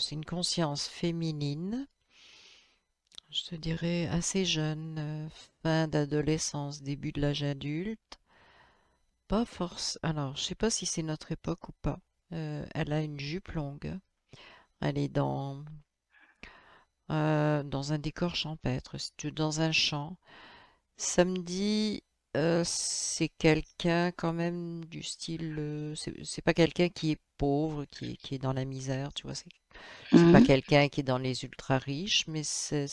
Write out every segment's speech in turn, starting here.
c'est une conscience féminine, je te dirais assez jeune, fin d'adolescence, début de l'âge adulte. Pas force. Alors, je sais pas si c'est notre époque ou pas. Elle a une jupe longue. Elle est dans un décor champêtre, si tu veux, dans un champ. Samedi, c'est quelqu'un quand même du style. C'est pas quelqu'un qui est pauvre, qui est dans la misère, tu vois. C'est pas Mhm. quelqu'un qui est dans les ultra riches, mais c'est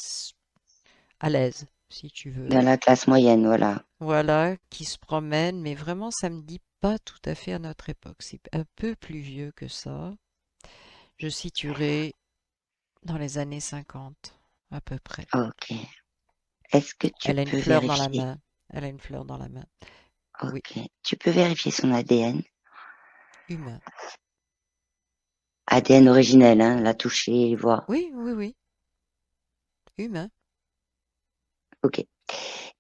à l'aise, si tu veux. Dans la classe moyenne, voilà. Voilà, qui se promène, mais vraiment samedi, pas tout à fait à notre époque. C'est un peu plus vieux que ça. Je situerai dans les années 50, à peu près. Ok. Est-ce que tu Elle a une peux fleur dans la vérifier? main. Elle a une fleur dans la main. Oui, Ok. Tu peux vérifier son ADN? humain. ADN originel, hein, la toucher, voir. Oui, oui, oui, humain. Ok.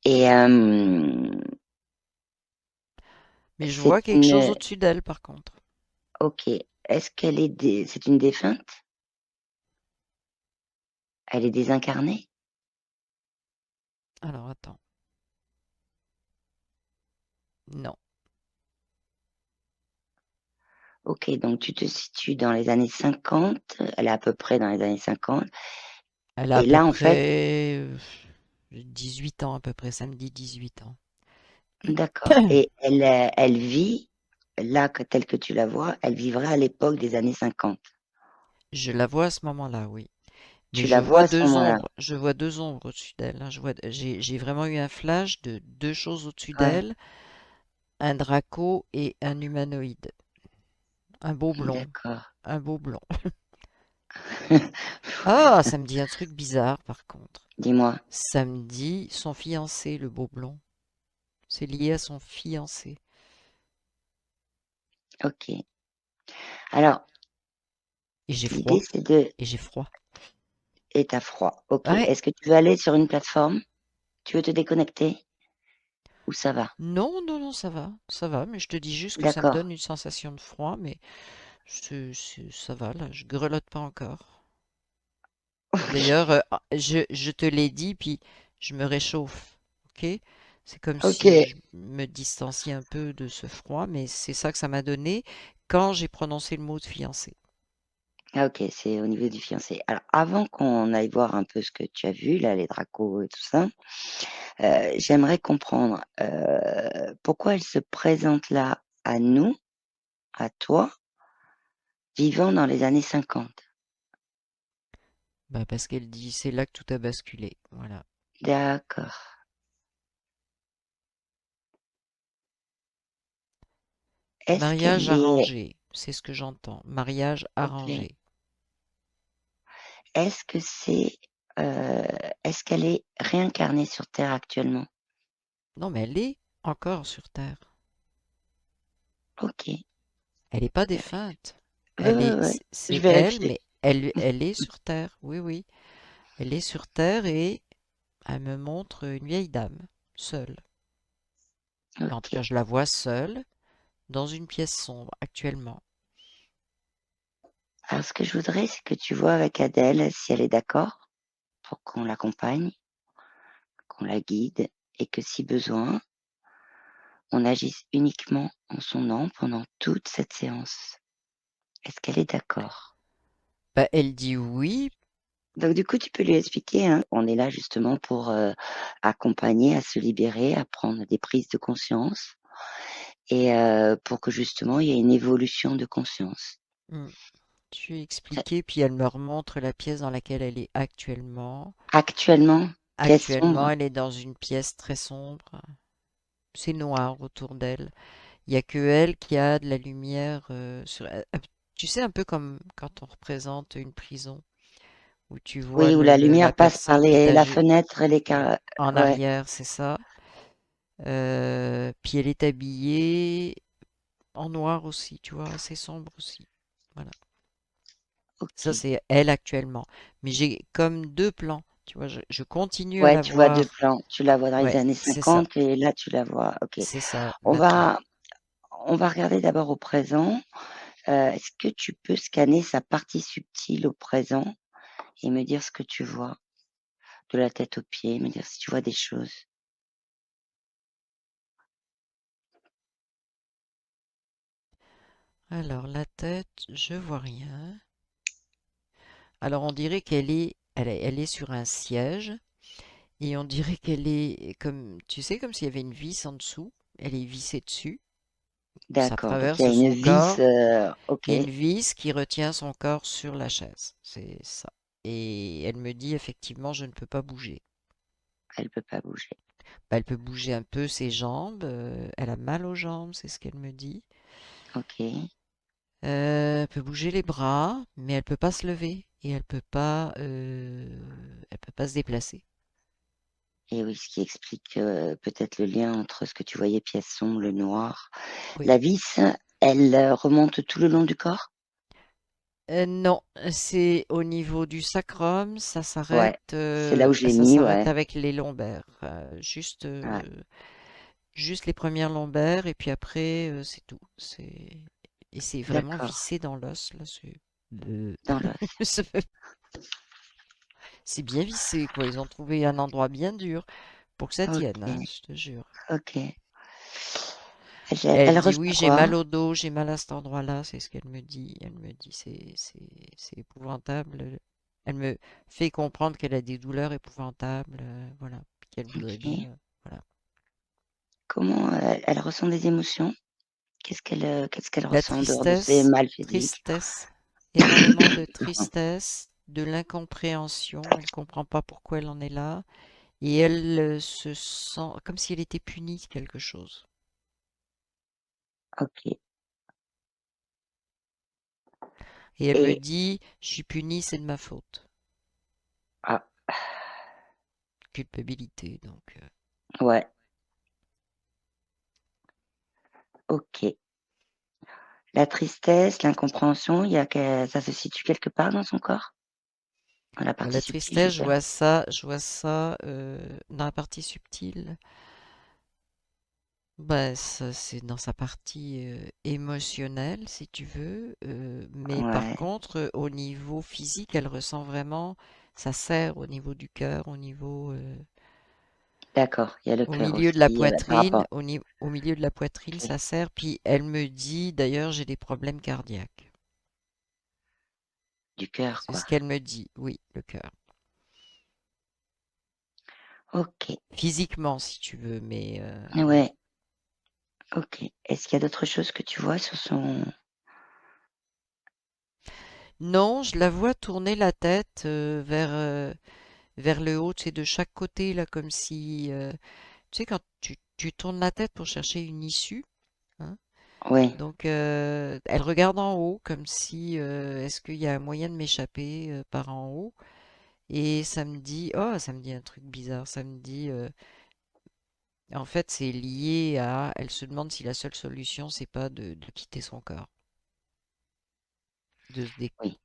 Et Mais je c'est vois quelque chose une. au-dessus d'elle, par contre. Ok. Est-ce qu'elle est c'est une défunte? Elle est désincarnée? Alors, attends. Non. Ok, donc tu te situes dans les années 50. Elle est à peu près dans les années 50. Elle a à Et peu là, en fait, près 18 ans, à peu près, samedi 18 ans. d'accord. Et elle vit, là, telle que tu la vois, elle vivrait à l'époque des années 50. Je la vois à ce moment-là, oui. Mais Tu la vois à ce moment-là. je vois deux ombres au-dessus d'elle, hein. J'ai vraiment eu un flash de deux choses au-dessus Ouais, d'elle, un draco et un humanoïde. Un beau blond, d'accord. un beau blond. Ah, ça me dit un truc bizarre par contre. Dis-moi. Ça me dit son fiancé, le beau blond. C'est lié à son fiancé. Ok. Alors, Et j'ai l'idée, froid. c'est de. Et j'ai froid. Et t'as froid. Ok. Ouais. Est-ce que tu veux aller sur une plateforme? Tu veux te déconnecter? Ou ça va? Non, non, non, ça va. Ça va, mais je te dis juste que ça me D'accord. donne une sensation de froid, mais ça va, là. Je grelotte pas encore. D'ailleurs, je te l'ai dit, puis je me réchauffe. Ok? C'est comme Ok. si je me distanciais un peu de ce froid, mais c'est ça que ça m'a donné quand j'ai prononcé le mot de fiancé. Ah, ok, c'est au niveau du fiancé. Alors, avant qu'on aille voir un peu ce que tu as vu, là, les dracos et tout ça, j'aimerais comprendre pourquoi elle se présente là à nous, à toi, vivant dans les années 50. Bah, parce qu'elle dit, c'est là que tout a basculé. Voilà. D'accord. Est-ce Mariage qu'elle est, arrangé, c'est ce que j'entends. Mariage ok, arrangé. est-ce que c'est, euh, est-ce qu'elle est réincarnée sur Terre actuellement? Non, mais elle est encore sur Terre. Ok. Elle n'est pas Vérifie. défunte. Oui, oui, oui. Je C'est elle, vérifie. mais elle est sur Terre. Oui, oui. Elle est sur Terre et elle me montre une vieille dame, seule. En tout Ok. cas, je la vois seule dans une pièce sombre actuellement. Alors, ce que je voudrais, c'est que tu vois avec Adèle si elle est d'accord pour qu'on l'accompagne, qu'on la guide et que si besoin, on agisse uniquement en son nom pendant toute cette séance. Est-ce qu'elle est d'accord? Bah, elle dit oui. Donc du coup, tu peux lui expliquer, hein, on est là justement pour accompagner à se libérer, à prendre des prises de conscience et pour que justement il y ait une évolution de conscience. Hmm. Je lui ai Ça- expliqué, puis elle me remontre la pièce dans laquelle elle est actuellement. Actuellement, pièce Actuellement, sombre. elle est dans une pièce très sombre. C'est noir autour d'elle. Il y a que elle qui a de la lumière sur. Tu sais, un peu comme quand on représente une prison, où tu vois Oui, où la la lumière passe par personne qui t'a la fenêtre et les en ouais, arrière, c'est ça. Puis elle est habillée en noir aussi, tu vois, assez sombre aussi. Voilà. Ça, ok. c'est elle actuellement. Mais j'ai comme deux plans. Tu vois, je continue à Ouais, la tu vois deux voir. plans. Tu la vois dans les Ouais, années c'est ça. 50 et là tu la vois. Ok. C'est ça, On maintenant. va, on va regarder d'abord au présent. est-ce que tu peux scanner sa partie subtile au présent et me dire ce que tu vois? De la tête aux pieds, me dire si tu vois des choses. Alors, la tête, je vois rien. Alors, on dirait elle est sur un siège et on dirait qu'elle est comme, tu sais, comme s'il y avait une vis en dessous. Elle est vissée dessus. Ça D'accord, donc il y a traverse une son vis, corps. OK, Il y a une vis qui retient son corps sur la chaise. C'est ça. Et elle me dit effectivement, je ne peux pas bouger. elle peut pas bouger. Bah, elle peut bouger un peu ses jambes. Elle a mal aux jambes, c'est ce qu'elle me dit. OK, Elle peut bouger les bras, mais elle peut pas se lever et elle peut pas se déplacer. et oui, ce qui explique, peut-être le lien entre ce que tu voyais pièce sombre, le noir. Oui. La vis, elle, remonte tout le long du corps? Non, c'est au niveau du sacrum, Ouais, c'est là où je l'ai ça mis, s'arrête ouais. avec les lombaires, Ouais, juste les premières lombaires et puis après c'est tout. Et c'est vraiment d'accord, vissé dans l'os là. Euh, dans l'os. ça fait- c'est bien vissé quoi. Ils ont trouvé un endroit bien dur pour que ça tienne, hein, OK, je te jure. OK. Et Elle elle dit ressent oui, j'ai quoi? mal au dos, j'ai mal à cet endroit-là, c'est ce qu'elle me dit. Elle me dit c'est épouvantable. Elle me fait comprendre qu'elle a des douleurs épouvantables, voilà, puis qu'elle voudrait bien, OK. voilà. Comment, elle ressent des émotions? Qu'est-ce qu'elle La ressent en dehors de ces mal physiques? tristesse, énormément de tristesse, de l'incompréhension. Elle comprend pas pourquoi elle en est là, et elle se sent comme si elle était punie de quelque chose. OK, Et elle me et dit, je suis punie, c'est de ma faute. ah, Culpabilité, donc. ouais, OK. La tristesse, l'incompréhension, il y a que ça se situe quelque part dans son corps? Dans la Bon, partie la subtile du tristesse, cœur? je vois ça dans la partie subtile. Bah, ça, c'est dans sa partie émotionnelle, si tu veux. Mais par Ouais, contre, au niveau physique, elle ressent vraiment, ça serre au niveau du cœur, d'accord, il y a le au cœur milieu aussi, de la par poitrine, rapport au milieu de la poitrine, OK, ça serre. Puis elle me dit, d'ailleurs, j'ai des problèmes cardiaques. du cœur, C'est quoi. ce qu'elle me dit, oui, le cœur. OK, Physiquement, si tu veux, mais voilà. ouais, OK. Est-ce qu'il y a d'autres choses que tu vois sur son Non, je la vois tourner la tête vers le haut, tu sais, de chaque côté, là, comme si, tu sais, quand tu tournes la tête pour chercher une issue, hein, ouais, donc elle regarde en haut, comme si, est-ce qu'il y a un moyen de m'échapper par en haut? Et ça me dit un truc bizarre, ça me dit, en fait, c'est lié à, elle se demande si la seule solution, c'est pas de quitter son corps, de se dé, oui,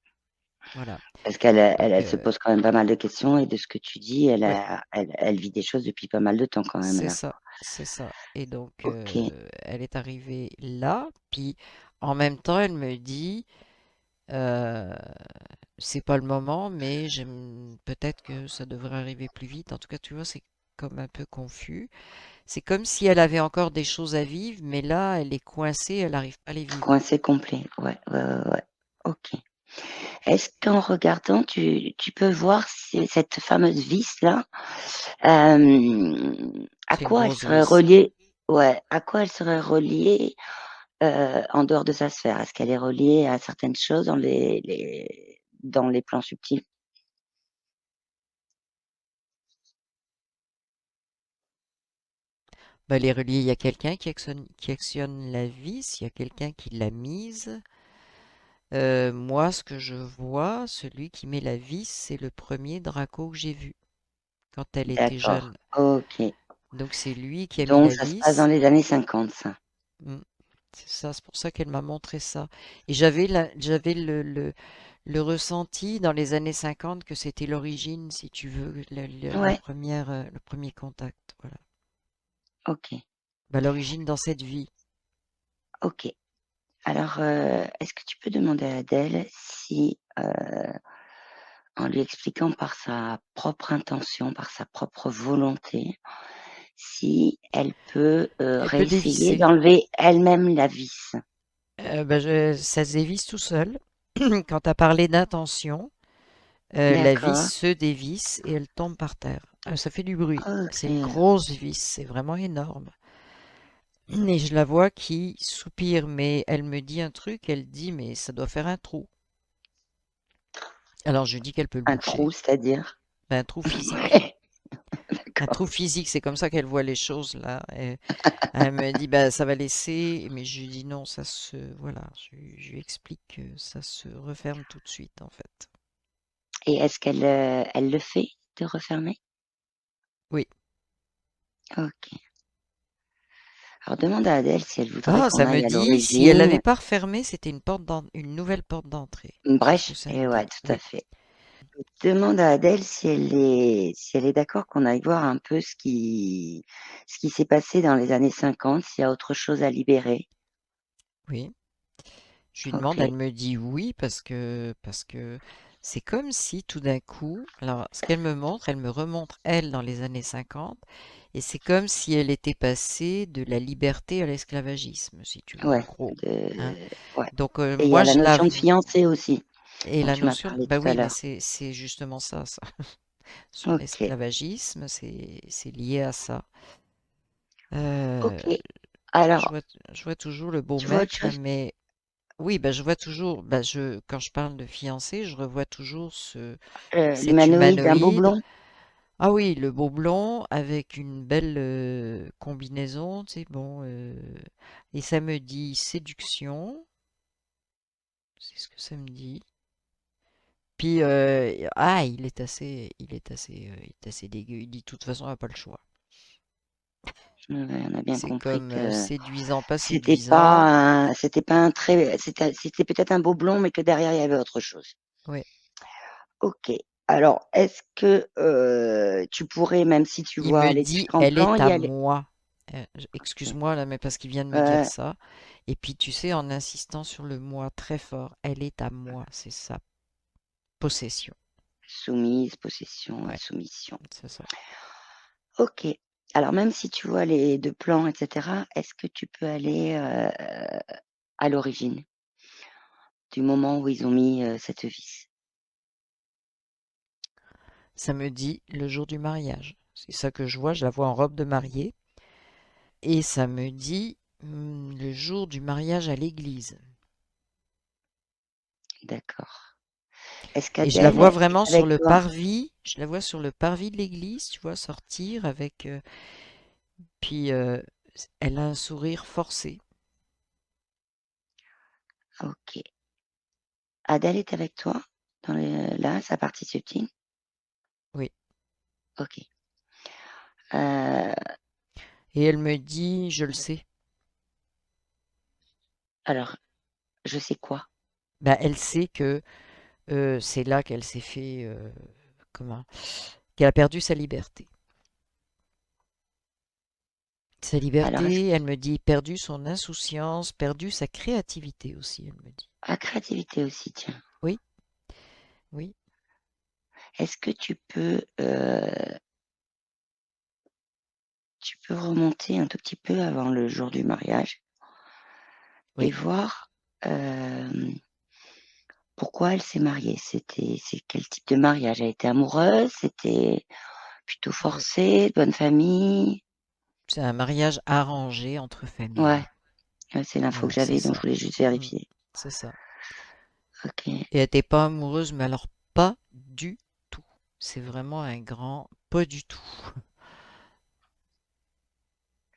voilà. parce qu'elle, Donc, elle se pose quand même pas mal de questions et de ce que tu dis, ouais. elle vit des choses depuis pas mal de temps quand même C'est là. ça, c'est ça. Et donc, OK, elle est arrivée là, puis en même temps, elle me dit, euh, c'est pas le moment, mais j'aime peut-être que ça devrait arriver plus vite. En tout cas, tu vois, c'est comme un peu confus. C'est comme si elle avait encore des choses à vivre, mais là, elle est coincée, elle n'arrive pas à les vivre. coincé complet, ouais, ouais, ouais, ouais. OK. Est-ce qu'en regardant, tu peux voir si cette fameuse vis-là, à C'est une quoi elle grosse serait vis. reliée? Ouais, à quoi elle serait reliée, en dehors de sa sphère? Est-ce qu'elle est reliée à certaines choses dans les plans subtils? Ben, elle est reliée, il y a quelqu'un qui actionne la vis, il y a quelqu'un qui l'a mise. Moi, ce que je vois, celui qui met la vis, c'est le premier Draco que j'ai vu quand elle était D'accord, jeune. OK. Donc c'est lui qui a mis Donc la ça se passe dans vis. les années 50 ça? Mm. C'est ça, c'est pour ça qu'elle m'a montré ça. Et j'avais le ressenti dans les années 50 que c'était l'origine, si tu veux, la Ouais, première, le premier contact. Voilà. OK, Bah, l'origine dans cette vie. OK. Alors, est-ce que tu peux demander à Adèle si, en lui expliquant par sa propre intention, par sa propre volonté, si elle peut, Elle peut réessayer dévisser. d'enlever elle-même la vis? Bah, ça se dévisse tout seul. Quand tu as parlé d'intention, la vis D'accord. se dévisse et elle tombe par terre. Ça fait du bruit. C'est une OK. grosse vis, c'est vraiment énorme. Et je la vois qui soupire, mais elle me dit un truc, elle dit, mais ça doit faire un trou. Alors je lui dis qu'elle peut le Un trou, boucher. c'est-à-dire? Ben, un trou physique. Ouais, Un d'accord. trou physique, c'est comme ça qu'elle voit les choses là. Et elle me dit, bah, ça va laisser, mais je lui dis non, ça se, voilà, je lui explique que ça se referme tout de suite en fait. Et est-ce qu'elle, elle le fait, de refermer? Oui. OK. Alors demande à Adèle si elle voudrait Ah, qu'on ça me aille à dit, si elle l'origine. l'avait pas refermé, c'était une nouvelle porte d'entrée. Une C'est ce que brèche? ça me Et ouais, dit. tout à Oui. fait. Demande à Adèle si elle est d'accord qu'on aille voir un peu ce qui s'est passé dans les années 50, s'il y a autre chose à libérer. Oui. Je lui demande, elle OK. me dit oui parce que c'est comme si tout d'un coup, alors ce qu'elle me montre, elle me remontre elle dans les années 50 et c'est comme si elle était passée de la liberté à l'esclavagisme, si tu veux, en Ouais, gros, hein. ouais. Donc Et il y moi a la je la notion de fiancé aussi, et dont la tu m'as notion, parlé bah tout à oui, mais l'heure. c'est justement ça. Sur OK. l'esclavagisme, c'est lié à ça. Euh, OK. je Alors, vois, je vois toujours le beau tu vois autre mec, chose? mais oui, bah, je vois toujours, bah, quand je parle de fiancé, je revois toujours cet L'humanoïde, un beau humanoïde. blond? Ah oui, le beau blond avec une belle combinaison, tu sais, bon, et ça me dit séduction, c'est ce que ça me dit. Puis, il est assez dégueu. Il dit, de toute façon, on n'a pas le choix. Ouais, on a bien C'est compris comme que séduisant, pas c'était séduisant. pas c'était pas un très c'était peut-être un beau blond, mais que derrière il y avait autre chose. Ouais. OK. Alors, est-ce que, tu pourrais, même si tu Il vois me aller de dit, suite en elle blanc, est y à aller? moi. OK. Excuse-moi là, mais parce qu'il vient de me dire ça. Et puis tu sais, en insistant sur le moi très fort, elle est à moi, c'est sa possession. Soumise, possession et Ouais, soumission. c'est ça. OK. Alors même si tu vois les 2 plans et cetera, est-ce que tu peux aller, à l'origine du moment où ils ont mis, cette vis? Ça me dit le jour du mariage. C'est ça que je la vois en robe de mariée. Et ça me dit le jour du mariage à l'église. D'accord. Est-ce Et je la qu'Adèle vois est vraiment sur avec le toi? parvis. Je la vois sur le parvis de l'église, tu vois, sortir avec. Puis elle a un sourire forcé. OK. Adèle est avec toi dans le là, sa partie subtile? Oui. OK. Heu, Et elle me dit, je le sais. alors, je sais quoi? Bah, elle sait que c'est là qu'elle s'est fait, comment? Qu'elle a perdu sa liberté. Sa Alors est-ce liberté, elle me dit, perdu son insouciance, perdu sa créativité aussi, elle me dit. ah, créativité aussi, tiens. Oui, oui, Est-ce que tu peux remonter un tout petit peu avant le jour du mariage et oui. voir, pourquoi elle s'est mariée? C'est quel type de mariage? Elle était amoureuse? C'était plutôt Euh, forcé, de bonne famille? c'est un mariage arrangé entre Ouais, familles. ouais, c'est l'info que Ouais, c'est j'avais, donc je ça. voulais juste Mm, vérifier. c'est ça. OK. Et elle n'était pas amoureuse, mais alors pas du tout. C'est vraiment un grand pas du tout.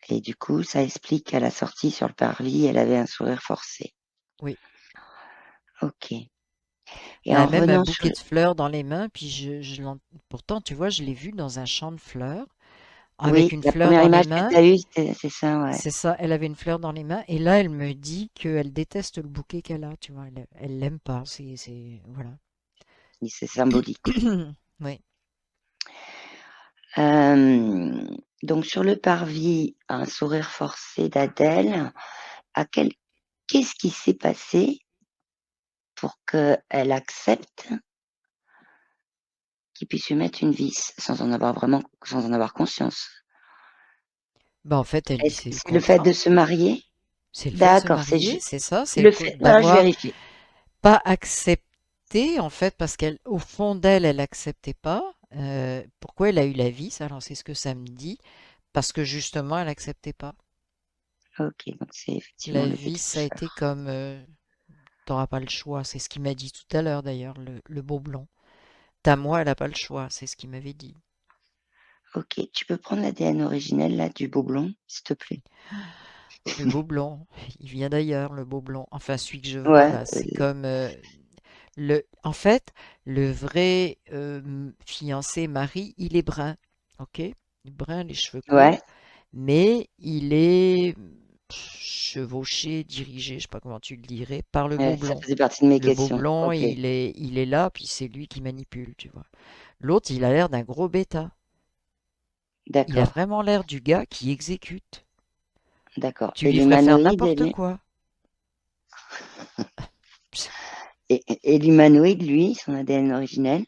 Et du coup, ça explique qu'à la sortie sur le parvis, elle avait un sourire forcé. Oui. OK. Et Elle a en même un revenant sur bouquet le de fleurs dans les mains, puis pourtant, tu vois, je l'ai vue dans un champ de fleurs, avec oui, une la fleur première dans les image que mains. tu as eue, c'est ça, ouais. C'est ça, elle avait une fleur dans les mains, et là, elle me dit qu'elle déteste le bouquet qu'elle a, tu vois, elle l'aime pas, voilà. Et c'est symbolique. Oui, Donc sur le parvis, un sourire forcé d'Adèle. À quel qu'est-ce qui s'est passé pour qu'elle accepte qu'il puisse lui mettre une vis sans en avoir conscience? Bah, en fait, elle dit Est-ce que c'est le c'est le fait contrat. de se marier? C'est le fait de se D'accord, c'est marier, ju c'est ça, c'est le fait voilà, je d'avoir vérifie. pas accepté, en fait, parce qu'elle, au fond d'elle, elle acceptait pas. Pourquoi elle a eu la vis? Alors, c'est ce que ça me dit. Parce que justement, elle acceptait pas. OK, donc c'est effectivement La le vis, ça a été déclencheur. comme, t'auras pas le choix. C'est ce qu'il m'a dit tout à l'heure, d'ailleurs, le beau blond. Ta moi, elle a pas le choix. C'est ce qu'il m'avait dit. OK, tu peux prendre l'ADN originel là du Beaublon, s'il te plaît? Le beau blond, il vient d'ailleurs, le beau blond. Enfin, celui que je vois Ouais, là, c'est comme en fait, le vrai fiancé mari, il est brun, ok? Brun, les cheveux courts, ouais, mais il est chevauché, dirigé, je sais pas comment tu le dirais, par le beau ouais, ça blond. faisait partie de mes Le beau questions. blond, OK, il est là, puis c'est lui qui manipule, tu vois. L'autre, il a l'air d'un gros bêta. Il a d'accord, vraiment l'air du gars qui exécute. d'accord Tu et lui ferais faire l'humanoïde, n'importe quoi. et l'humanoïde, lui, son ADN originel?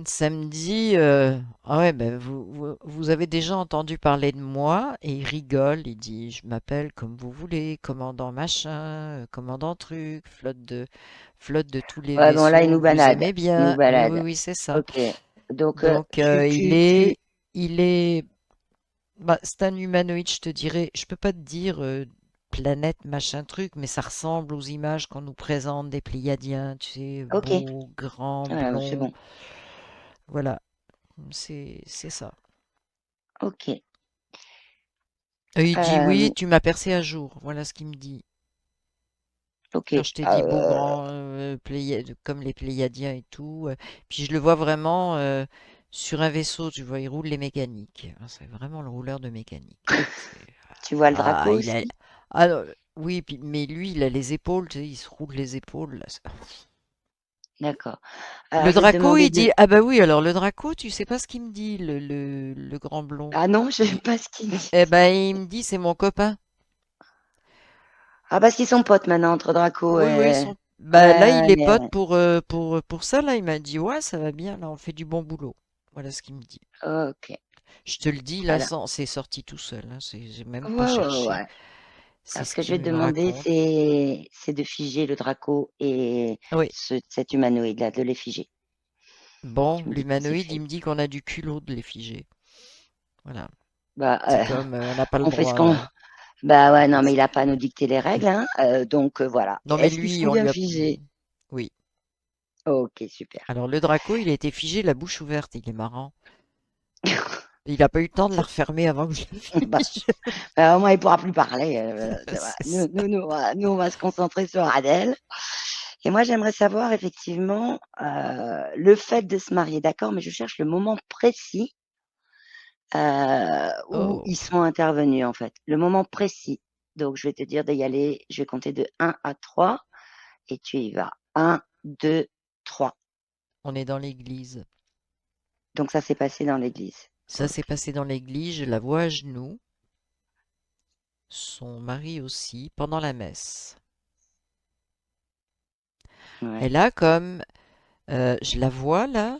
Samedi, ah ouais, ben vous avez déjà entendu parler de moi et il rigole, il dit je m'appelle comme vous voulez, commandant machin, commandant truc, flotte de tous les Ouais, bon là, vaisseaux que vous aimez il nous bien. Oui, oui, balade. oui, c'est ça. OK, donc Donc tu il tu tu est, il est, bah, c'est un humanoïde, je te dirais. Je peux pas te dire planète machin truc, mais ça ressemble aux images qu'on nous présente des Pléiadiens, tu sais, OK, beau, grand, c'est blond. bon. Voilà, c'est ça. OK, Et il dit oui, hem, tu m'as percé à jour. Voilà ce qu'il me dit. Quand OK, je t'ai dit beau grand, comme les Pléiadiens et tout. Puis je le vois vraiment sur un vaisseau, tu vois, il roule les mécaniques. Ah, c'est vraiment le rouleur de mécanique. tu vois le Ah, Draco il a. aussi? Ah, non, oui, mais lui, il a les épaules, tu sais, il se roule les épaules, là. D'accord. Alors Le je vais te Draco, demander il de dit, ah bah oui, alors le Draco, tu sais pas ce qu'il me dit, le grand blond. ah non, je sais Il- pas ce qu'il dit. Eh ben, il me dit, c'est mon copain. Ah parce qu'ils sont potes maintenant entre Draco Oui, oui, et bah, là, ouais, il est ouais, pote ouais. pour ça. Là, il m'a dit, ouais, ça va bien. Là, on fait du bon boulot. Voilà ce qu'il me dit. OK. Je te le dis, là, Alors c'est sorti tout seul. Hein, j'ai même ouais, pas ouais, cherché. ouais. C'est Alors ce ce que je qu'il vais te me demander, raconte. c'est de figer le Draco et Oui. cet humanoïde-là, de les figer. Bon, Tu me dis quand c'est l'humanoïde, fait. il me dit qu'on a du culot de les figer. Voilà. Bah, C'est comme, on n'a pas le on fait ce droit. qu'on bah, On ouais, non, fait mais ce- il a pas à nous dicter les règles, hein, donc voilà. Non, mais Est-ce qu'ils lui, sont on bien lui a. figés? Oui. OK, super. Alors, le Draco, il a été figé la bouche ouverte. Il est marrant. Il n'a pas eu le temps de la refermer avant que je le Bah, fige. au moins il pourra plus parler, ça va. C'est Nous ça. nous nous, nous, on va se concentrer sur Adèle et moi, j'aimerais savoir effectivement, le fait de se marier, d'accord, mais je cherche le moment précis, où Oh, ils sont intervenus, en fait. Le moment précis. Donc je vais te dire d'y aller, je vais compter de 1 à 3 et tu y vas. 1, 2, 3. on est dans l'église. Donc ça s'est passé dans l'église. Ça s'est OK, passé dans l'église. Je la vois à genoux. Son mari aussi, pendant la messe. ouais. Elle a comme, je la vois là,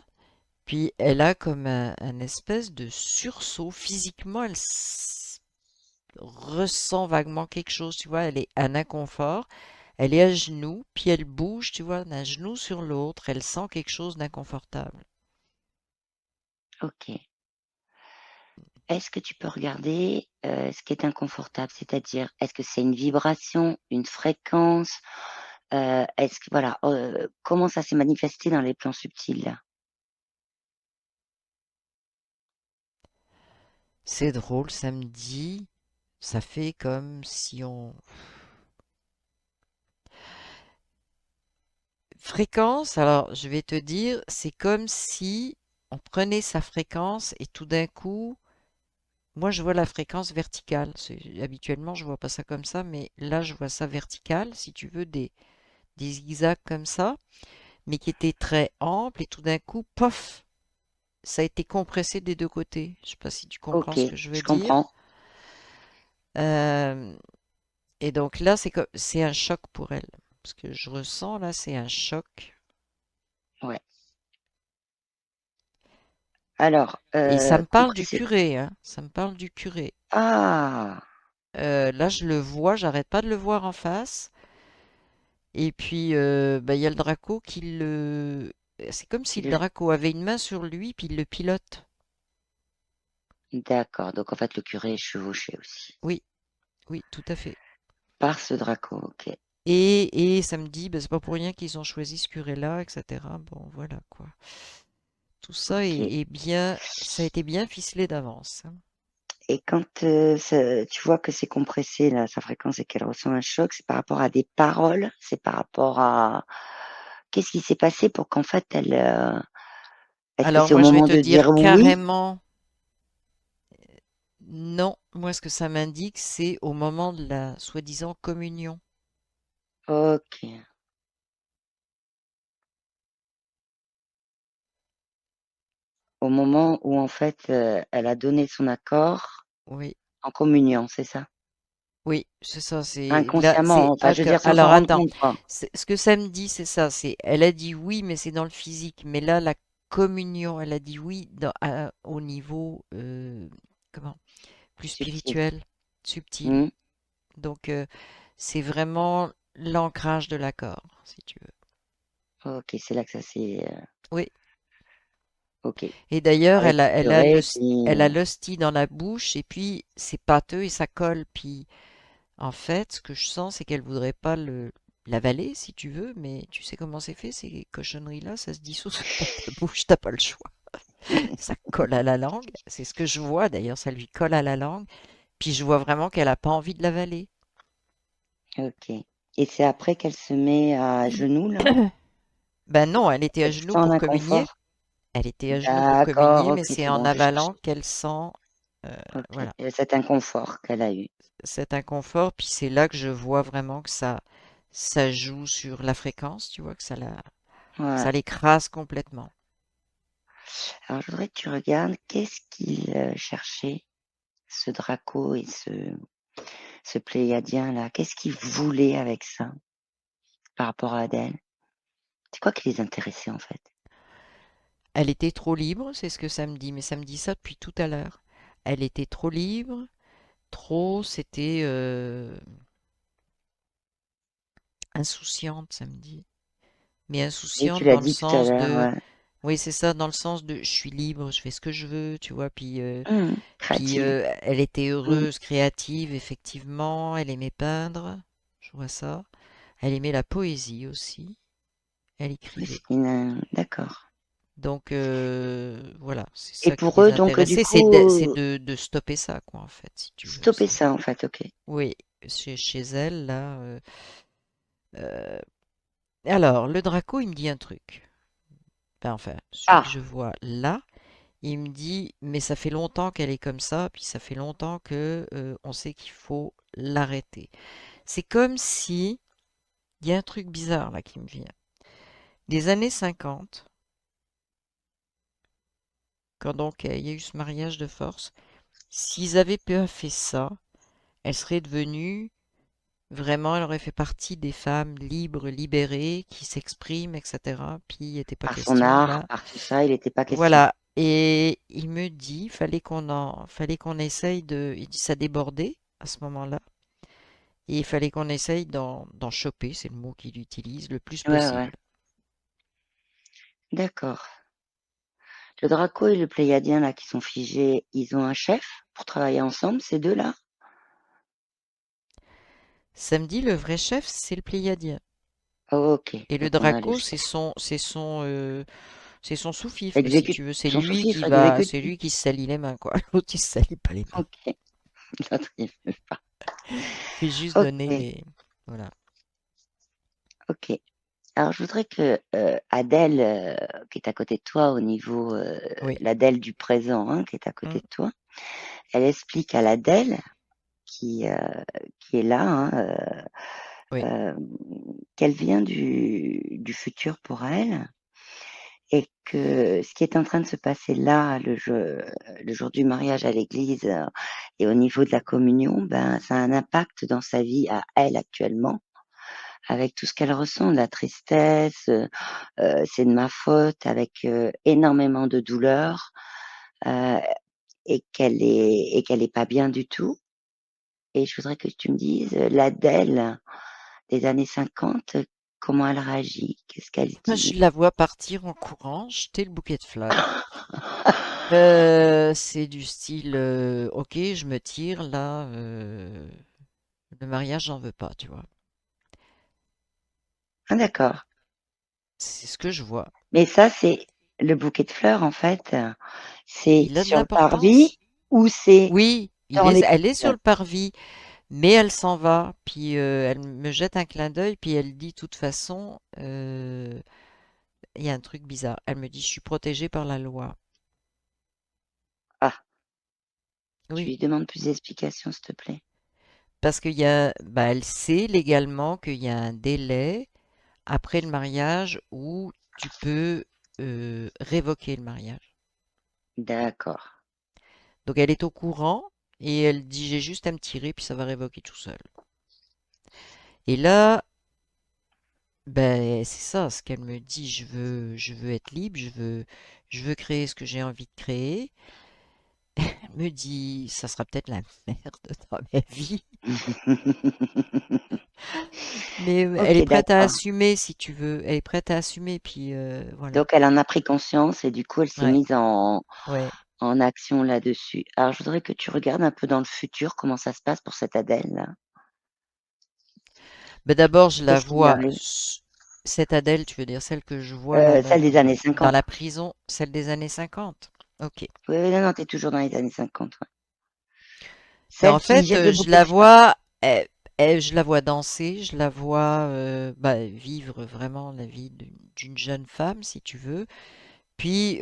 puis elle a comme un espèce de sursaut. Physiquement, ressent vaguement quelque chose, tu vois, elle est un inconfort. Elle est à genoux, puis elle bouge, tu vois, d'un genou sur l'autre. Elle sent quelque chose d'inconfortable. OK. Est-ce que tu peux regarder, ce qui est inconfortable? C'est-à-dire, est-ce que c'est une vibration, une fréquence? Est-ce que voilà, comment ça s'est manifesté dans les plans subtils là? C'est drôle, ça me dit, ça fait comme si on... Fréquence, alors je vais te dire, c'est comme si on prenait sa fréquence et tout d'un coup, moi je vois la fréquence verticale. Habituellement, je vois pas ça comme ça, mais là je vois ça vertical, si tu veux, des zigzags comme ça, mais qui étaient très amples et tout d'un coup, pof, ça a été compressé des deux côtés. Je sais pas si tu comprends OK, ce que je veux je dire. comprends. Euh, Et donc là, c'est un choc pour elle. Ce que je ressens là, c'est un choc. Ouais. Alors, Et ça me parle du compresser. curé, hein. Ça me parle du curé. Ah! Là, je le vois, j'arrête pas de le voir en face. Et puis, bah, il y a le Draco qui le... C'est comme si Qui le le Draco avait une main sur lui, puis il le pilote. D'accord, donc en fait, le curé est chevauché aussi. Oui, oui, tout à fait. Par ce Draco, OK. Et ça me dit, bah, c'est pas pour rien qu'ils ont choisi ce curé-là, etc. Bon, voilà, quoi. Tout ça OK. est bien, ça a été bien ficelé d'avance, hein. Et quand, tu vois que c'est compressé là, sa fréquence et qu'elle ressent un choc, c'est par rapport à des paroles? C'est par rapport à qu'est-ce qui s'est passé pour qu'en fait elle, est-ce que Alors c'est au moi, je vais moment te de dire dire oui? carrément non. Moi, ce que ça m'indique, c'est au moment de la soi-disant communion. OK. Au moment où en fait, elle a donné son accord Oui, en communion, c'est ça? oui, c'est ça. C'est là, Inconsciemment, c'est enfin je veux dire sans s'en alors rendre attends. compte quoi. Ce que ça me dit, c'est ça. C'est elle a dit oui, mais c'est dans le physique. Mais là, la communion, elle a dit oui au niveau comment plus Subtil. spirituel, subtil. Mmh. Donc c'est vraiment l'ancrage de l'accord, si tu veux. OK, c'est là que ça s'est, Oui. OK. Et d'ailleurs, Avec le curé qui, elle a l'hostie dans la bouche et puis c'est pâteux et ça colle. Puis en fait, ce que je sens, c'est qu'elle voudrait pas le l'avaler, si tu veux, mais tu sais comment c'est fait, ces cochonneries-là, ça se dissout dans ta bouche, t'as pas le choix. Ça colle à la langue. C'est ce que je vois d'ailleurs, ça lui colle à la langue. Puis je vois vraiment qu'elle a pas envie de l'avaler. OK, et c'est après qu'elle se met à genoux là? Ben non, elle était à Elle genoux sent pour communier. l'inconfort? Elle était à genoux pour D'accord, communier, mais OK, c'est c'est en bon, je cherchais. avalant qu'elle sent, euh, OK, voilà, cet inconfort qu'elle a eu. cet inconfort. Puis c'est là que je vois vraiment que ça joue sur la fréquence, tu vois, que Ouais. ça l'écrase complètement. Alors je voudrais que tu regardes qu'est-ce qu'il, cherchait, ce Draco et ce Pléiadien là? Qu'est-ce qu'il voulait avec ça, par rapport à Adèle? C'est quoi qui les intéressait en fait? Elle était trop libre, c'est ce que ça me dit, mais ça me dit ça depuis tout à l'heure. Elle était trop libre, trop, c'était insouciante, ça me dit. Mais Oui, tu insouciante l'as dans le dit tout à sens l'heure, de, ouais. oui, c'est ça, dans le sens de, je suis libre, je fais ce que je veux, tu vois. Puis Créative. elle était Mmh. heureuse, créative, effectivement. Elle aimait peindre, je vois ça. Elle aimait la poésie aussi. Elle Oui, écrivait. c'est une, d'accord, Donc voilà, c'est et ça qui pour les eux donc, du intéressait, c'est coup, de stopper ça, quoi, en fait, si tu veux. stopper ça en fait, OK. Oui, chez elle, là. Euh, alors, le Draco, il me dit un truc. Enfin, celui que Ah! je vois là, il me dit, mais ça fait longtemps qu'elle est comme ça, puis ça fait longtemps que on sait qu'il faut l'arrêter. C'est comme si, il y a un truc bizarre là qui me vient. Des années 50, quand donc il y a eu ce mariage de force, s'ils avaient pas fait ça, elle serait devenue vraiment, elle aurait fait partie des femmes libres, libérées, qui s'expriment, etc. Puis il n'était pas Par son question art, là. par tout ça, il était pas question. Voilà. Et il me dit, fallait qu'on essaye de. Il dit ça débordait à ce moment-là. Et il fallait qu'on essaye d'en choper, c'est le mot qu'il utilise, le plus Ouais, ouais, possible. d'accord. Le Draco et le Pléiadien là qui sont figés, ils ont un chef pour travailler ensemble, ces 2 là? Samedi, le vrai chef, c'est le Pléiadien. OK, Et le donc on a le Draco, chef. c'est son sous-fifre, si Exécute tu veux. son sous-fifre C'est exécutif. lui qui se salit les mains, quoi. L'autre, il se salit pas les mains. OK, l'autre il veut pas. Il fait juste donner OK, les. Voilà. OK. Alors je voudrais que, Adèle, qui est à côté de toi au niveau, Oui. l'Adèle du présent, hein, qui est à côté Mm, de toi, elle explique à l'Adèle qui est là, hein, oui. qu'elle vient du futur pour elle et que ce qui est en train de se passer là, le jour du mariage à l'église, et au niveau de la communion, ben, ça a un impact dans sa vie à elle actuellement, avec tout ce qu'elle ressent, de la tristesse, c'est de ma faute, avec, énormément de douleur, heu et qu'elle est pas bien du tout et je voudrais que tu me dises, l'Adèle des années 50, comment elle réagit? Qu'est-ce qu'elle Je dit? la vois partir en courant, jeter le bouquet de fleurs. C'est du style, ok, je me tire là, le mariage, j'en veux pas, tu vois. Ah d'accord, C'est ce que je vois. mais ça, c'est le bouquet de fleurs, en fait, c'est Il a de sur le l'importance. parvis ou c'est Oui, dans elle est sur l'église? le parvis, mais elle s'en va. Puis elle me jette un clin d'œil, puis elle dit, de toute façon, il y a un truc bizarre. Elle me dit, je suis protégée par la loi. Ah, tu Oui, lui demandes plus d'explications, s'il te plaît. parce qu'il y a, bah, elle sait légalement qu'il y a un délai après le mariage où tu peux révoquer le mariage. D'accord. Donc elle est au courant et elle dit j'ai juste à me tirer puis ça va révoquer tout seul. Et là, ben c'est ça, ce qu'elle me dit, je veux être libre, je veux créer ce que j'ai envie de créer. Elle me dit ça sera peut-être la merde dans ma vie, mais elle est OK, prête à d'accord. assumer si tu veux, elle est prête à assumer puis voilà. Donc elle en a pris conscience et du coup, elle s'est Ouais, mise ouais. en action là-dessus. Alors je voudrais que tu regardes un peu dans le futur comment ça se passe pour cette Adèle-là. Ben d'abord je la Qu'est-ce qui lui vois, arrive? cette Adèle, tu veux dire celle que je vois là Celle des années dans 50. la prison, celle des années 50. Ok. Oui, oui, non, non, tu es toujours dans les années 50, ouais. Ben, en Celle qui fait, jette le je bouquet la de fleurs. vois, je la vois danser, je la vois bah, vivre vraiment la vie d'une jeune femme, si tu veux. Puis,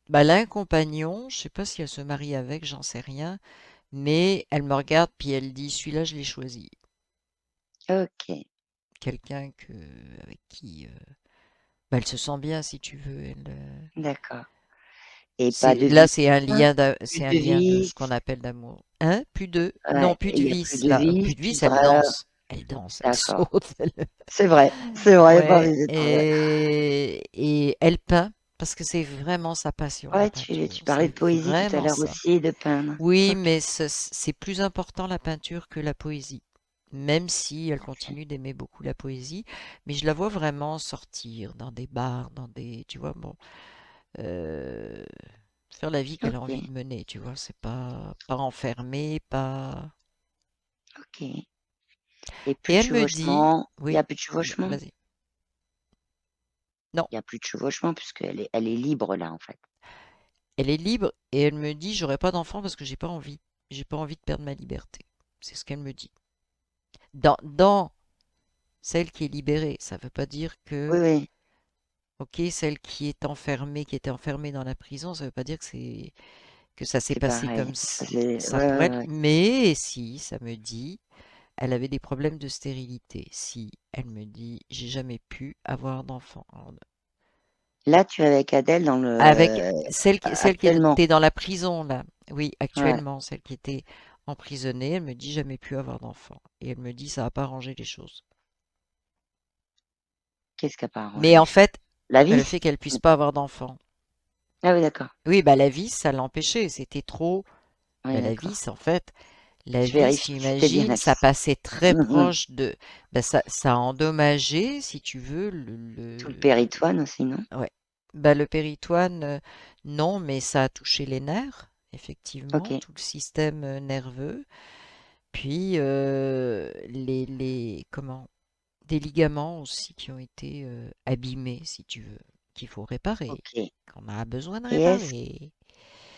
bah, elle a un compagnon, je sais pas si elle se marie avec, j'en sais rien, mais elle me regarde puis elle dit, celui-là, je l'ai choisi. OK, Quelqu'un avec qui bah, elle se sent bien, si tu veux. d'accord et pas de Là, vice, hein? Plus c'est un de lien de ce qu'on vices, appelle d'amour. Hein? Plus de, non, ouais, plus de il y a plus vis, de là. vices, Plus de plus vis, de elle rêves, danse. Elle danse, elle d'accord. saute. C'est vrai, Ouais, parmi les vrai. et elle peint parce que c'est vraiment sa passion, la Ouais, peinture. tu parlais de C'est poésie tout à vraiment l'heure ça. aussi et de peindre. Oui, OK, mais c'est plus important la peinture que la poésie. Même si elle OK, continue d'aimer beaucoup la poésie, mais je la vois vraiment sortir dans des bars, tu vois, bon, euh, faire la vie qu'elle a envie OK, de mener, tu vois, c'est pas enfermée, pas. OK et Et plus de elle me dit, chevauchement, il y oui, a plus de chevauchement? vas-y. Non, Il y a plus de chevauchement puisqu'elle est libre là, en fait. elle est libre et elle me dit, j'aurai pas d'enfant parce que j'ai pas envie de perdre ma liberté. C'est ce qu'elle me dit. Dans celle qui est libérée, ça veut pas dire Oui, que, oui, ok, celle qui est enfermée, qui était enfermée dans la prison, ça veut pas dire que ça s'est c'est passé pareil. comme Ça c'est ça ouais, pour ouais, elle. ouais. Mais si, ça me dit, elle avait des problèmes de stérilité. Si, elle me dit, j'ai jamais pu avoir d'enfant. Là, tu es avec Adèle dans Avec le celle qui actuellement? était dans la prison, là. Oui, Ouais. actuellement, celle qui était emprisonnée, elle me dit, jamais pu avoir d'enfant. Et elle me dit, ça va pas arranger les choses. Qu'est-ce qui a pas arrangé Mais les en choses? fait, La bah, le vis? fait qu'elle puisse pas avoir d'enfant. Ah oui, d'accord. Oui, bah la vis, ça l'empêchait. C'était trop. Oui, Bah, la d'accord. vis, en fait, la Je vis, vérifie tu que c'était bien imagines, la ça vis. passait très Mmh. proche de. Bah, ça a endommagé, si tu veux, Tout le péritoine aussi, non? ouais. Bah, le péritoine, non, mais ça a touché les nerfs, effectivement, OK, tout le système nerveux. Puis comment, des ligaments aussi qui ont été abîmés, si tu veux, qu'il faut réparer, OK qu'on a besoin de et est-ce réparer.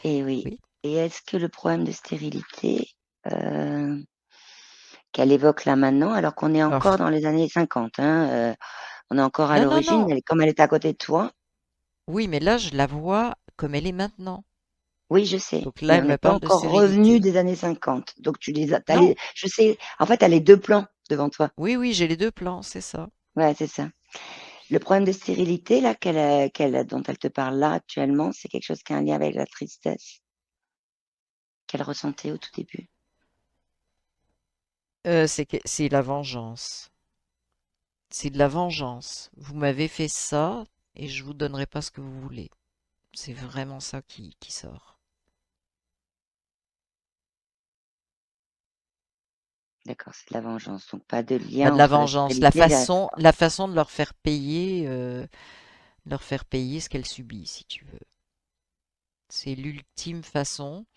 et oui Oui. et est-ce que le problème de stérilité, heu, qu'elle évoque là maintenant, alors qu'on est encore Oh, dans les années 50, hein, on est encore à non, non, l'origine, non. elle est comme elle était à côté de toi. Oui, mais là, je la vois comme elle est maintenant. Oui, je sais, Donc là, mais elle on me n'est pas parle de encore revenu stérilité. des années 50, donc tu les as tu Non. les je sais, en fait, tu as les 2 plans devant toi. Oui, oui, j'ai les deux plans, c'est ça. Ouais, c'est ça Le problème de stérilité là dont elle te parle là actuellement, c'est quelque chose qui a un lien avec la tristesse qu'elle ressentait au tout début? C'est la vengeance. C'est de la vengeance. Vous m'avez fait ça et je vous donnerai pas ce que vous voulez. C'est vraiment ça qui sort. D'accord, c'est de la vengeance, donc pas de Pas lien de la entre la vengeance, stérilité et la la façon de leur faire payer ce qu'elles subissent, si tu veux. C'est l'ultime façon.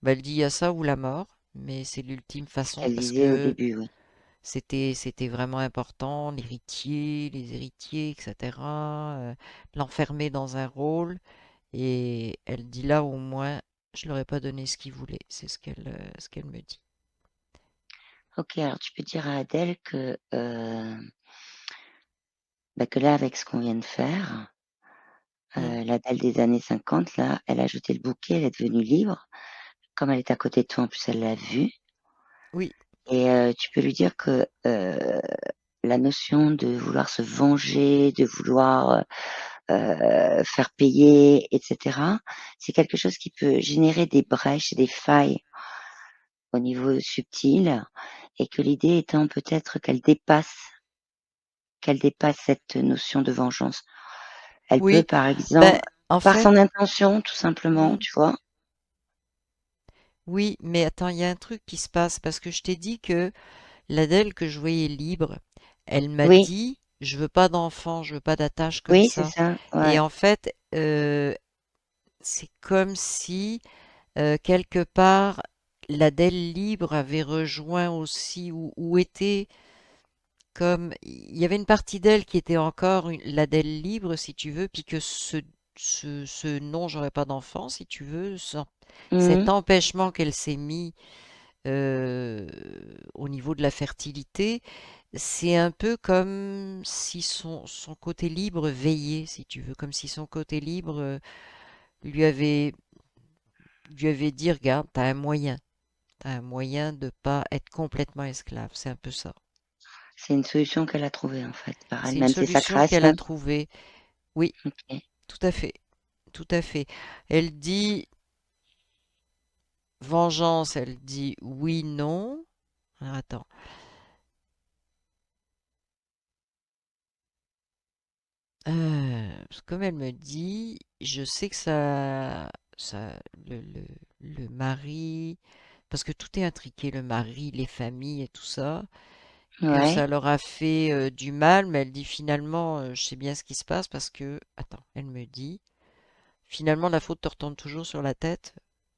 Bah, elle dit il y a ça ou la mort, mais c'est l'ultime ce façon qu'elle parce disait au que début, oui. c'était vraiment important, l'héritier, les héritiers, etc. L'enfermer dans un rôle. Et elle dit là au moins, je leur ai pas donné ce qu'ils voulaient. C'est ce qu'elle me dit. OK, alors tu peux dire à Adèle que, bah, que là, avec ce qu'on vient de faire, Mm. l'Adèle des années 50 là, elle a jeté le bouquet, elle est devenue libre. Comme elle est à côté de toi, en plus, elle l'a vu Oui, et tu peux lui dire que, la notion de vouloir se venger, de vouloir, faire payer et cetera, c'est quelque chose qui peut générer des brèches et des failles au niveau subtil et que l'idée étant peut-être qu'elle dépasse cette notion de vengeance. Elle peut, oui. par Ben, exemple, en par son fait, intention, tout simplement, mm, tu vois? oui, mais attends, il y a un truc qui se passe parce que je t'ai dit que l'Adèle que je voyais libre, elle m'a Oui, dit, je veux pas d'enfant, je veux pas d'attache comme oui, c'est ça. ça, Et ouais. en fait, c'est comme si quelque part l'Adèle libre avait rejoint aussi ou était comme il y avait une partie d'elle qui était encore l'Adèle libre, si tu veux, puis que ce non, j'aurais pas d'enfant, si tu veux, cet Mmh. empêchement qu'elle s'est mis au niveau de la fertilité, c'est un peu comme si son côté libre veillait, si tu veux, comme si son côté libre lui avait, lui avait dit, regarde, t'as un moyen de pas être complètement esclave, c'est un peu ça. C'est une solution qu'elle a trouvée, en fait, par C'est une elle-même. C'est sa solution qu'elle a création. trouvée. Oui, OK. tout à fait, tout à fait. Elle dit vengeance, elle dit oui, non. Alors, attends. Comme elle me dit, je sais que ça, le mari, parce que tout est intriqué, le mari, les familles et tout ça, que Ouais. ça leur a fait du mal, mais elle dit finalement, je sais bien ce qui se passe parce que, attends, elle me dit, finalement la faute te retombe toujours sur la tête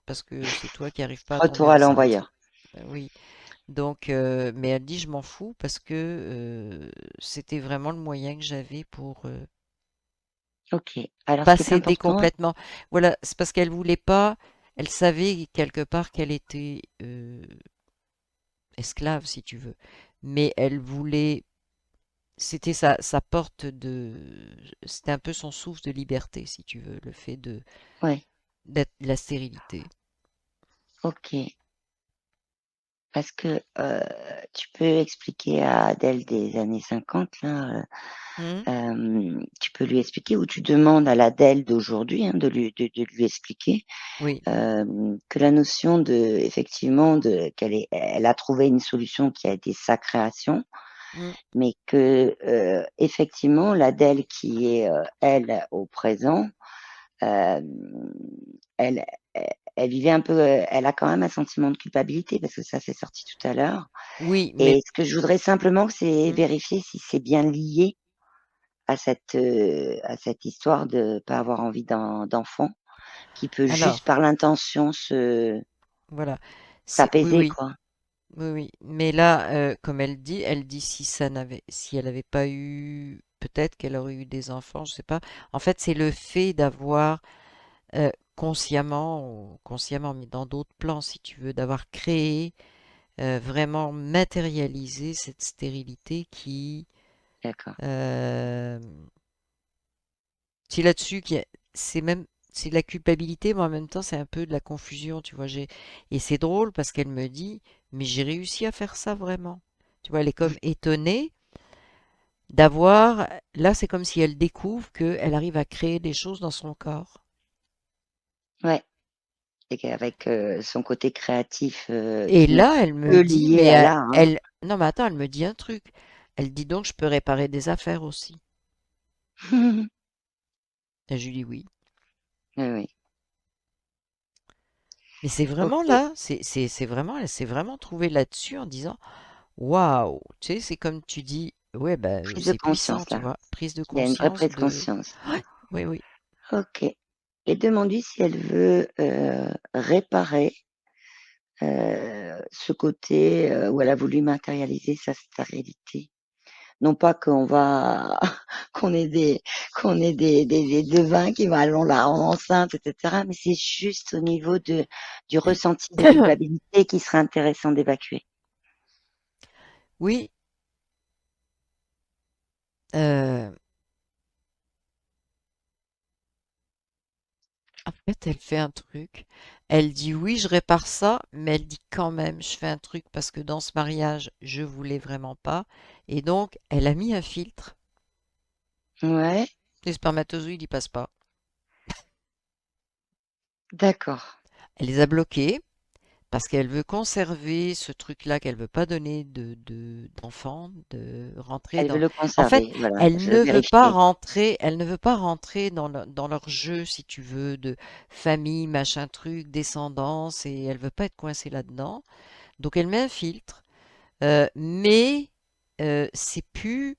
parce que c'est toi qui arrives pas à tomber Retour à enceinte. l'envoyeur. Oui. Donc, mais elle dit, je m'en fous parce que c'était vraiment le moyen que j'avais pour OK. Alors ce pas qui est céder important, complètement. Voilà, c'est parce qu'elle voulait pas, elle savait quelque part qu'elle était esclave, si tu veux, mais elle voulait, c'était sa porte de, c'était un peu son souffle de liberté, si tu veux, le fait de ouais, d'être la stérilité. OK. Parce que, tu peux expliquer à Adèle des années 50 là, Hmm. tu peux lui expliquer ou tu demandes à l'Adèle d'aujourd'hui, hein, de lui expliquer, Oui. que la notion de effectivement de elle a trouvé une solution qui a été sa création, Hmm. mais que, effectivement l'Adèle qui est, elle, au présent, hem, elle elle vivait un peu, elle a quand même un sentiment de culpabilité parce que ça c'est sorti tout à l'heure Oui, mais et ce que je voudrais simplement, c'est hmm. vérifier si c'est bien lié à cette histoire de pas avoir envie d'enfant, qui peut juste Alors, par l'intention se voilà. Oui, s'apaiser oui. quoi. Oui, oui. Mais là, comme elle dit si elle n'avait pas eu, peut-être qu'elle aurait eu des enfants, je sais pas. En fait, c'est le fait d'avoir consciemment ou consciemment, mais dans d'autres plans, si tu veux, d'avoir créé, vraiment matérialisé cette stérilité qui, D'accord. euh, c'est là-dessus c'est même, c'est de la culpabilité, mais en même temps, c'est un peu de la confusion, tu vois. Et c'est drôle parce qu'elle me dit, mais j'ai réussi à faire ça vraiment. Tu vois, elle est comme étonnée. d'avoir, là c'est comme si elle découvre qu'elle arrive à créer des choses dans son corps. Ouais, et qu'avec, son côté créatif, Et qui n'est là, elle me que dit, lié mais à l'art, hein. non mais attends, elle me dit un truc. Elle dit donc je peux réparer des affaires aussi. Et je lui dis oui. Oui, oui. Mais c'est vraiment OK, là, c'est vraiment, elle s'est vraiment trouvée là-dessus en disant, waouh, tu sais, c'est comme tu dis, ouais, ben prise de c'est puissant, conscience tu là. vois, prise de Il y a une vraie conscience prise de de, conscience. ouais, oui, oui. OK, et demande-lui si elle veut, réparer, ce côté, où elle a voulu matérialiser sa stérilité. Non pas qu'on va qu'on ait des des devins qui vont la rendre enceinte et cetera, mais c'est juste au niveau de du ressenti de culpabilité qui serait intéressant d'évacuer. Oui, euh, en fait, elle fait un truc. Elle dit oui, je répare ça, mais elle dit quand même, je fais un truc parce que dans ce mariage, je voulais vraiment pas. Et donc, elle a mis un filtre. Ouais, Les spermatozoïdes, ils passent pas. d'accord. Elle les a bloqués parce qu'elle veut conserver ce truc-là qu'elle veut pas donner d'enfant, de rentrer Elle veut dans. le En fait, conserver, voilà, elle je veux ne veut pas vérifier. rentrer, elle ne veut pas rentrer dans leur jeu, si tu veux, de famille, machin truc, descendance, et elle veut pas être coincée là-dedans. Donc elle met un filtre, mais c'est plus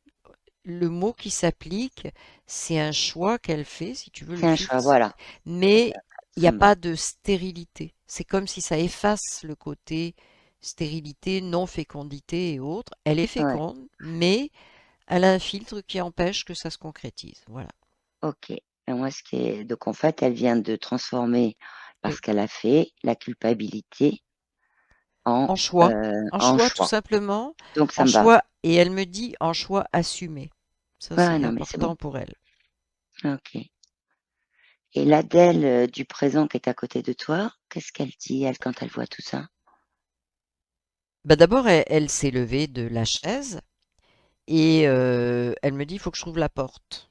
le mot qui s'applique, c'est un choix qu'elle fait, si tu veux, le C'est un filtre, choix, voilà, mais il n'y ça a me va. pas de stérilité. C'est comme si ça efface le côté stérilité, non-fécondité et autres. Elle est Ouais, féconde, mais elle a un filtre qui empêche que ça se concrétise. Voilà. OK, et moi ce qui est donc en fait, elle vient de transformer, Oui. parce qu'elle a fait, la culpabilité en, En en choix tout choix. simplement, Donc ça en me va. choix, et elle me dit en choix assumé. Ça, Ouais, c'est non mais c'est bon. important pour elle. OK. Et l'Adèle, du présent qui est à côté de toi, qu'est-ce qu'elle dit, elle, quand elle voit tout ça? Bah d'abord, elle s'est levée de la chaise et elle me dit, il faut que je trouve la porte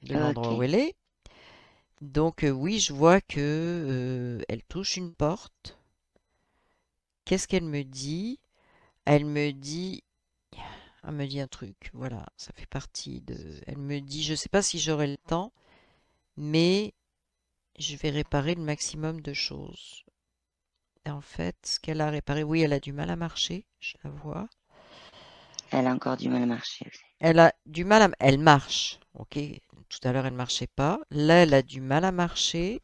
de l'endroit où OK. elle est. Donc oui, je vois que elle touche une porte. Qu'est-ce qu'elle me dit? Elle me dit, elle me dit un truc. Voilà, ça fait partie de. Elle me dit, je sais pas si j'aurai le temps, mais je vais réparer le maximum de choses. Et en fait, ce qu'elle a réparé, oui, elle a du mal à marcher, je la vois. Elle a encore du mal à marcher aussi. Elle a du mal à... Elle marche, ok? Tout à l'heure, elle marchait pas. Là, elle a du mal à marcher.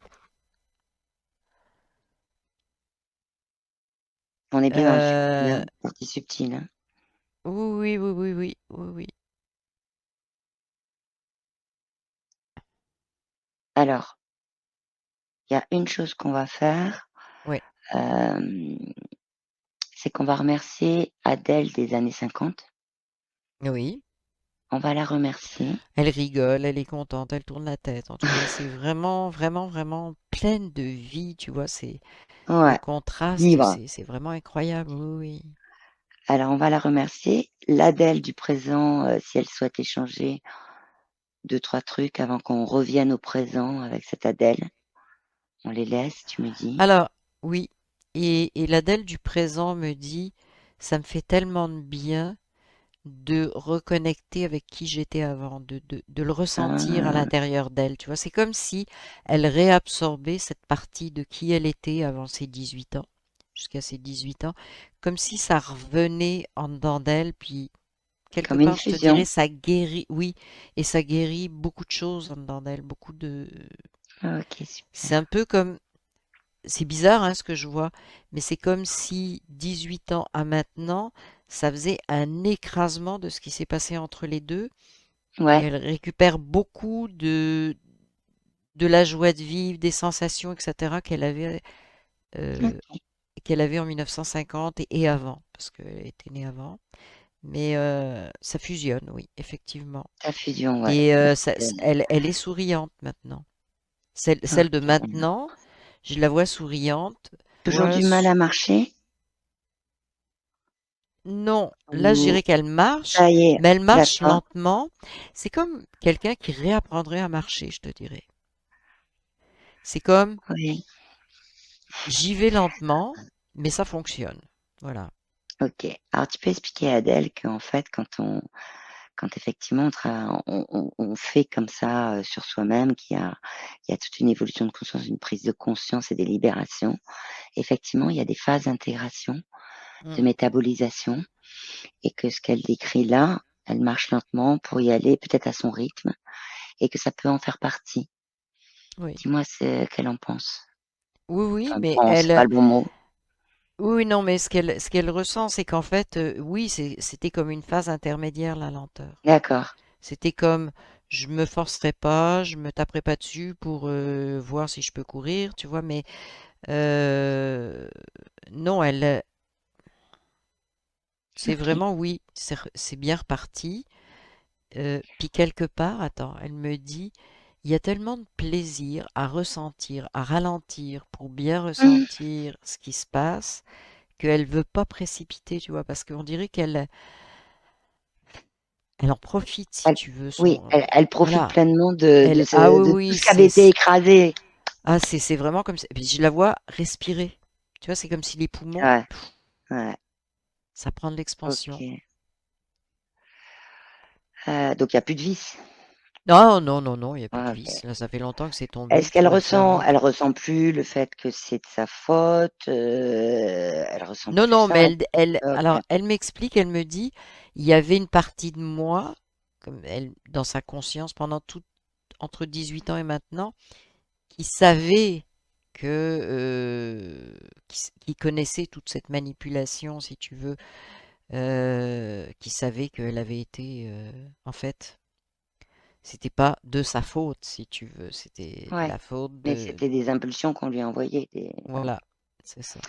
On est bien dans le subtil, Euh, hein, partie subtile, hein. Oui, oui, oui, oui, oui, oui. Alors, il y a une chose qu'on va faire, Ouais, hem, c'est qu'on va remercier Adèle des années 50. oui. On va la remercier. Elle rigole, elle est contente, elle tourne la tête. En tout cas, c'est vraiment, vraiment, vraiment pleine de vie, tu vois. C'est le Ouais, contraste, vivre. c'est vraiment incroyable. Oui, oui. Alors on va la remercier. L'Adèle du présent, si elle souhaite échanger 2-3 trucs avant qu'on revienne au présent avec cette Adèle, on les laisse, tu me dis? Alors, oui. Et l'Adèle du présent me dit, ça me fait tellement de bien de reconnecter avec qui j'étais avant, de le ressentir à Ah, l'intérieur d'elle. Tu vois, c'est comme si elle réabsorbait cette partie de qui elle était avant ses 18 ans, jusqu'à ses 18 ans, comme si ça revenait en dedans d'elle, puis quelque comme une part, je te dirais, fusion. ça guérit, oui, et ça guérit beaucoup de choses en dedans d'elle, beaucoup de... OK, C'est un super. peu comme... C'est bizarre, hein, ce que je vois, mais c'est comme si 18 ans à maintenant, ça faisait un écrasement de ce qui s'est passé entre les deux. Et Ouais, elle récupère beaucoup de la joie de vivre, des sensations, etc. Euh, OK, qu'elle avait en 1950 et avant, parce qu'elle était née avant. Mais ça fusionne, oui, effectivement. ta fusion, ouais. Et Parce que elle est souriante maintenant. Celle de OK. maintenant, je la vois souriante. Je Toujours vois du mal à marcher? Non, là, je Ou dirais qu'elle marche, ça y est, mais elle marche d'accord, lentement. C'est comme quelqu'un qui réapprendrait à marcher, je te dirais. C'est comme oui, j'y vais lentement, mais ça fonctionne. Voilà. OK. Alors tu peux expliquer à Adèle qu'en fait quand effectivement on fait comme ça, sur soi-même, qu'il y a toute une évolution de conscience, une prise de conscience et des libérations. Effectivement, il y a des phases d'intégration, de Mm, métabolisation et que ce qu'elle décrit là, elle marche lentement pour y aller peut-être à son rythme et que ça peut en faire partie. oui. Dis-moi ce qu'elle en pense. Oui, oui, Enfin mais pense, c'est pas elle, le bon mot. oui, oui, non, mais ce qu'elle ressent, c'est qu'en fait, oui, c'était comme une phase intermédiaire, la lenteur. D'accord, C'était comme, je me forcerai pas, je me taperai pas dessus pour voir si je peux courir, tu vois, mais euh, non, c'est OK. vraiment, oui, c'est bien reparti. Puis quelque part, attends, elle me dit, il y a tellement de plaisir à ressentir, à ralentir pour bien Mmh. ressentir ce qui se passe, qu'elle veut pas précipiter, tu vois, parce qu'on dirait elle en profite, si Elle tu veux, Oui, son, elle profite voilà, pleinement de ah ce oui, de tout oui, ce qui avait été écrasé. c'est vraiment comme ça. Puis je la vois respirer. Tu vois, c'est comme si les poumons, Ouais, ouais, ça prend de l'expansion. OK. Donc il y a plus de vis? Non, non, non, non, il n'y a plus de Ouais, vis. OK. Là, ça fait longtemps que c'est tombé, Est-ce tu qu'elle vois, elle ressent s'avoue. elle ressent plus le fait que c'est de sa faute, elle ressent Non, plus non, ça? mais alors, OK, elle m'explique, elle me dit, il y avait une partie de moi, comme elle, dans sa conscience, pendant tout, entre 18 ans et maintenant, qui savait qui connaissait toute cette manipulation, si tu veux, qui savait qu'elle avait été, en fait, c'était pas de sa faute, si tu veux, c'était ouais, la faute mais de, c'était des impulsions qu'on lui envoyait, des voilà. voilà, c'est ça.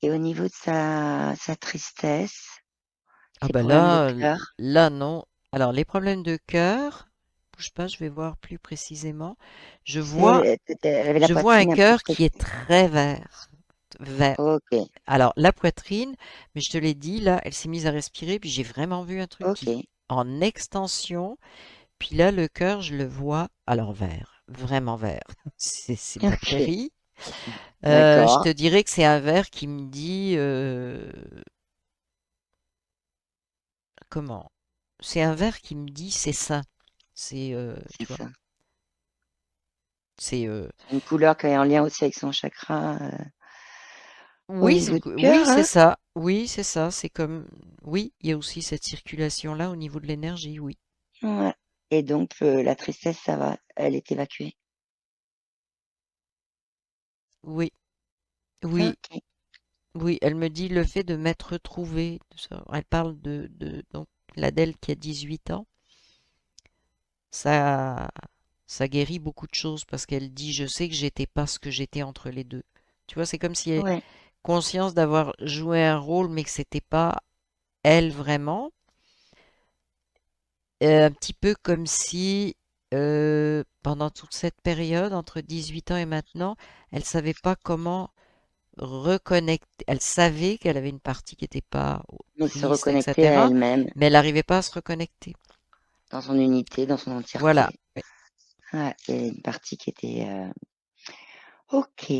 Et au niveau de sa tristesse, Ah ses bah problèmes de là, cœur, là non. Alors les problèmes de cœur, bouge pas, je vais voir plus précisément. Je tu sais, vois, elle avait la je vois un poitrine un peu cœur qui est crispée. très vert, vert. OK, Alors la poitrine, mais je te l'ai dit là, elle s'est mise à respirer, puis j'ai vraiment vu un truc qui OK, en extension. Puis là, le cœur, je le vois, alors vert, vraiment vert. C'est pas OK, péri. Je d'accord, te dirais que c'est un vert qui me dit comment? C'est un vert qui me dit c'est sain. C'est c'est tu vois, ça. c'est Une couleur qui est en lien aussi avec son chakra, au oui, niveau du oui, cœur, c'est hein? ça. Oui, c'est ça. C'est comme oui, il y a aussi cette circulation-là au niveau de l'énergie, oui. Ouais et donc la tristesse, ça va, elle est évacuée? Oui, oui, OK. oui. Elle me dit le fait de m'être retrouvée. Elle parle de donc l'Adèle qui a 18 ans. Ça, ça guérit beaucoup de choses parce qu'elle dit, je sais que j'étais pas ce que j'étais entre les deux. Tu vois, c'est comme si elle a Ouais, conscience d'avoir joué un rôle, mais que c'était pas elle vraiment. Un petit peu comme si pendant toute cette période, entre 18 ans et maintenant, elle savait pas comment reconnecter. Elle savait qu'elle avait une partie qui n'était pas mais se triste, reconnecter à etc. elle-même, Mais elle n'arrivait pas à se reconnecter. dans son unité, dans son Voilà. entièreté. Ouais, il y a une partie qui était, OK.